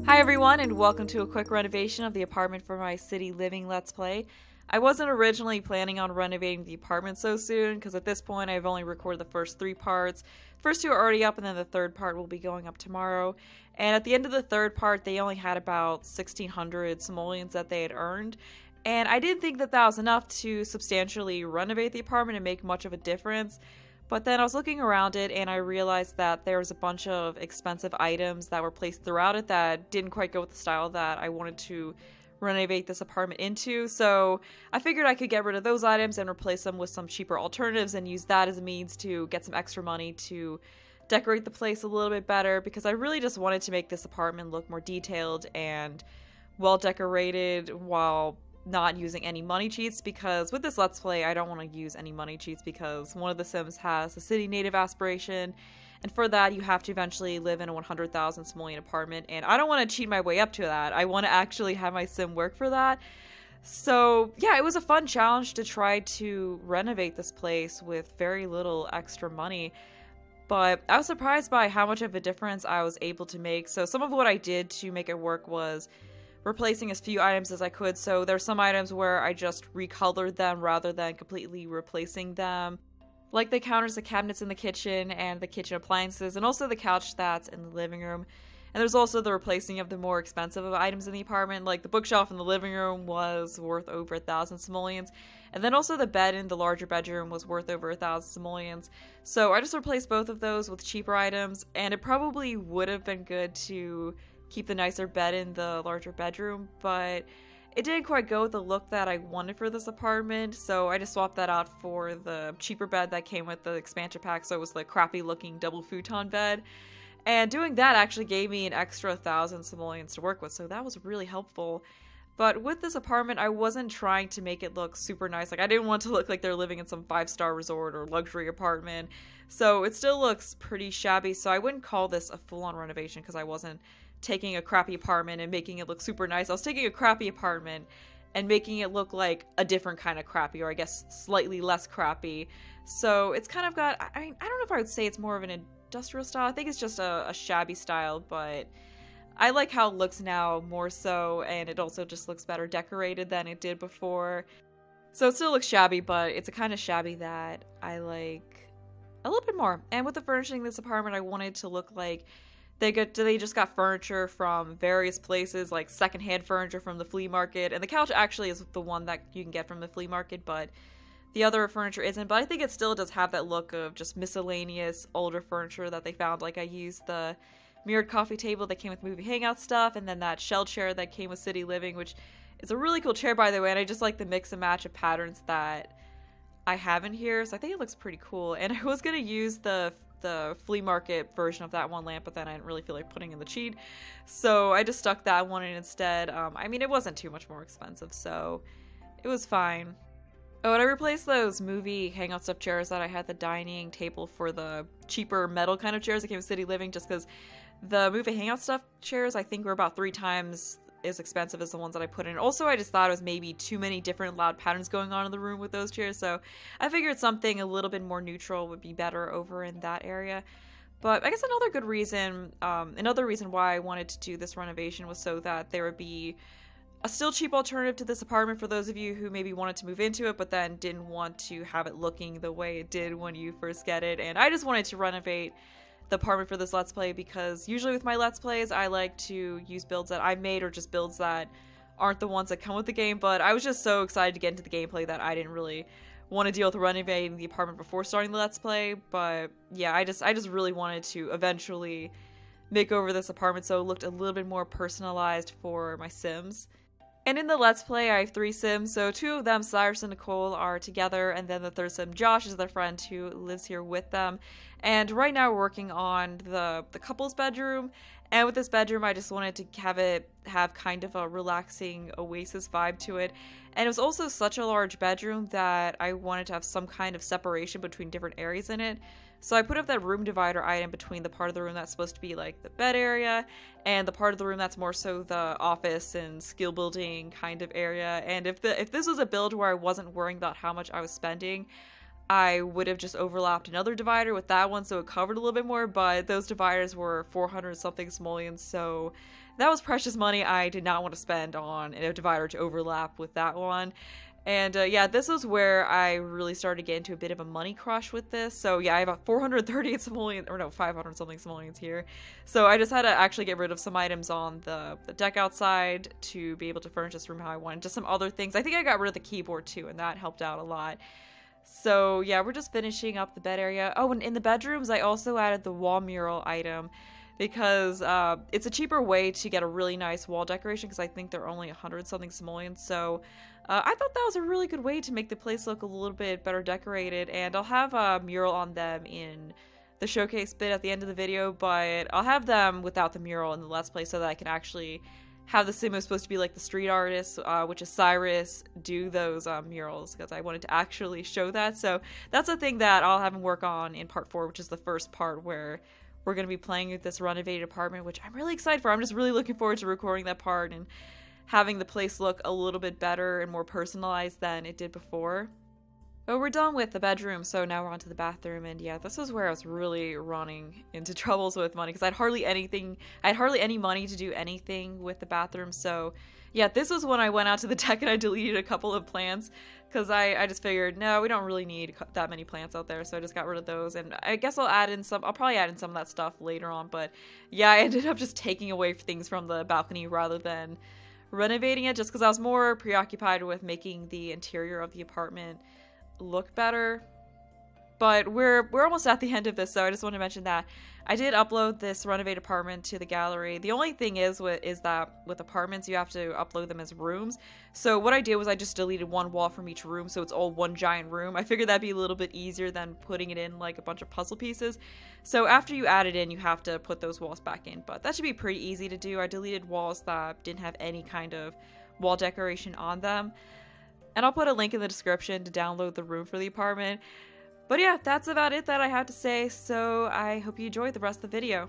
Hi everyone, and welcome to a quick renovation of the apartment for my city living Let's Play. I wasn't originally planning on renovating the apartment so soon, because at this point I've only recorded the first 3 parts. First 2 are already up, and then the third part will be going up tomorrow. And at the end of the third part, they only had about 1,600 simoleons that they had earned. And I didn't think that that was enough to substantially renovate the apartment and make much of a difference. But then I was looking around it and I realized that there was a bunch of expensive items that were placed throughout it that didn't quite go with the style that I wanted to renovate this apartment into. So I figured I could get rid of those items and replace them with some cheaper alternatives and use that as a means to get some extra money to decorate the place a little bit better, because I really just wanted to make this apartment look more detailed and well decorated while not using any money cheats, because with this Let's Play I don't want to use any money cheats because one of the Sims has a city native aspiration, and for that you have to eventually live in a 100,000 simoleon apartment, and I don't want to cheat my way up to that. I want to actually have my Sim work for that. So yeah, it was a fun challenge to try to renovate this place with very little extra money, but I was surprised by how much of a difference I was able to make. So some of what I did to make it work was replacing as few items as I could. So there's some items where I just recolored them rather than completely replacing them, like the counters, the cabinets in the kitchen, and the kitchen appliances, and also the couch that's in the living room. And there's also the replacing of the more expensive items in the apartment, like the bookshelf in the living room was worth over 1,000 simoleons, and then also the bed in the larger bedroom was worth over 1,000 simoleons. So I just replaced both of those with cheaper items, and it probably would have been good to keep the nicer bed in the larger bedroom, but it didn't quite go with the look that I wanted for this apartment, so I just swapped that out for the cheaper bed that came with the expansion pack, so it was the crappy looking double futon bed. And doing that actually gave me an extra 1,000 simoleons to work with, so that was really helpful. But with this apartment, I wasn't trying to make it look super nice. Like, I didn't want to look like they're living in some 5-star resort or luxury apartment, so it still looks pretty shabby. So I wouldn't call this a full-on renovation because I wasn't taking a crappy apartment and making it look super nice. I was taking a crappy apartment and making it look like a different kind of crappy, or I guess slightly less crappy. So it's kind of got, I don't know if I would say it's more of an industrial style. I think it's just a shabby style, but I like how it looks now more so, and it also just looks better decorated than it did before. So it still looks shabby, but it's a kind of shabby that I like a little bit more. And with the furnishing of this apartment, I wanted to look like they just got furniture from various places, like secondhand furniture from the flea market. And the couch actually is the one that you can get from the flea market, but the other furniture isn't. But I think it still does have that look of just miscellaneous older furniture that they found. Like I used the mirrored coffee table that came with movie hangout stuff, and then that shell chair that came with city living, which is a really cool chair, by the way. And I just like the mix and match of patterns that I have in here, so I think it looks pretty cool. And I was gonna use the flea market version of that one lamp, but then I didn't really feel like putting in the cheat, so I just stuck that one in instead. I mean, it wasn't too much more expensive, so it was fine. Oh, and I replaced those movie hangout stuff chairs that I had the dining table for the cheaper metal kind of chairs that came with City Living, just because the movie hangout stuff chairs I think were about 3 times as expensive as the ones that I put in. Also, I just thought it was maybe too many different loud patterns going on in the room with those chairs, so I figured something a little bit more neutral would be better over in that area. But I guess another reason why I wanted to do this renovation was so that there would be a still cheap alternative to this apartment for those of you who maybe wanted to move into it but then didn't want to have it looking the way it did when you first get it. And I just wanted to renovate the apartment for this Let's Play because usually with my Let's Plays I like to use builds that I made or just builds that aren't the ones that come with the game, but I was just so excited to get into the gameplay that I didn't really want to deal with renovating the apartment before starting the Let's Play. But yeah, I just really wanted to eventually make over this apartment so it looked a little bit more personalized for my Sims. And in the Let's Play, I have 3 Sims, so 2 of them, Cyrus and Nicole, are together, and then the third Sim, Josh, is their friend who lives here with them. And right now we're working on the couple's bedroom, and with this bedroom I just wanted to have kind of a relaxing oasis vibe to it. And it was also such a large bedroom that I wanted to have some kind of separation between different areas in it. So I put up that room divider item between the part of the room that's supposed to be like the bed area and the part of the room that's more so the office and skill building kind of area. And if this was a build where I wasn't worrying about how much I was spending, I would have just overlapped another divider with that one so it covered a little bit more, but those dividers were 400 something simoleons, so that was precious money I did not want to spend on a divider to overlap with that one. And yeah, this is where I really started to get into a bit of a money crush with this. So yeah, I have about 438 simoleons, or no, 500 something simoleons here. So I just had to actually get rid of some items on the deck outside to be able to furnish this room how I wanted. Just some other things. I think I got rid of the keyboard too, and that helped out a lot. So yeah, we're just finishing up the bed area. Oh, and in the bedrooms, I also added the wall mural item because it's a cheaper way to get a really nice wall decoration because I think they're only 100 something simoleons. So I thought that was a really good way to make the place look a little bit better decorated, and I'll have a mural on them in the showcase bit at the end of the video, but I'll have them without the mural in the Let's Play so that I can actually have the sim who's supposed to be like the street artist, which is Cyrus, do those murals, because I wanted to actually show that. So that's a thing that I'll have him work on in part 4, which is the first part where we're going to be playing with this renovated apartment, which I'm really excited for. I'm just really looking forward to recording that part and having the place look a little bit better and more personalized than it did before. But we're done with the bedroom, so now we're on to the bathroom, and yeah, this is where I was really running into troubles with money, because I had hardly any money to do anything with the bathroom. So yeah, this was when I went out to the deck and I deleted a couple of plants, because I just figured, no, we don't really need that many plants out there, so I just got rid of those. And I guess I'll probably add in some of that stuff later on, but yeah, I ended up just taking away things from the balcony rather than renovating it, just because I was more preoccupied with making the interior of the apartment look better. But we're almost at the end of this, so I just want to mention that I did upload this renovated apartment to the gallery. The only thing is that with apartments you have to upload them as rooms. So what I did was I just deleted one wall from each room, so it's all one giant room. I figured that'd be a little bit easier than putting it in like a bunch of puzzle pieces. So after you add it in, you have to put those walls back in, but that should be pretty easy to do. I deleted walls that didn't have any kind of wall decoration on them. And I'll put a link in the description to download the room for the apartment. But yeah, that's about it that I had to say, so I hope you enjoyed the rest of the video.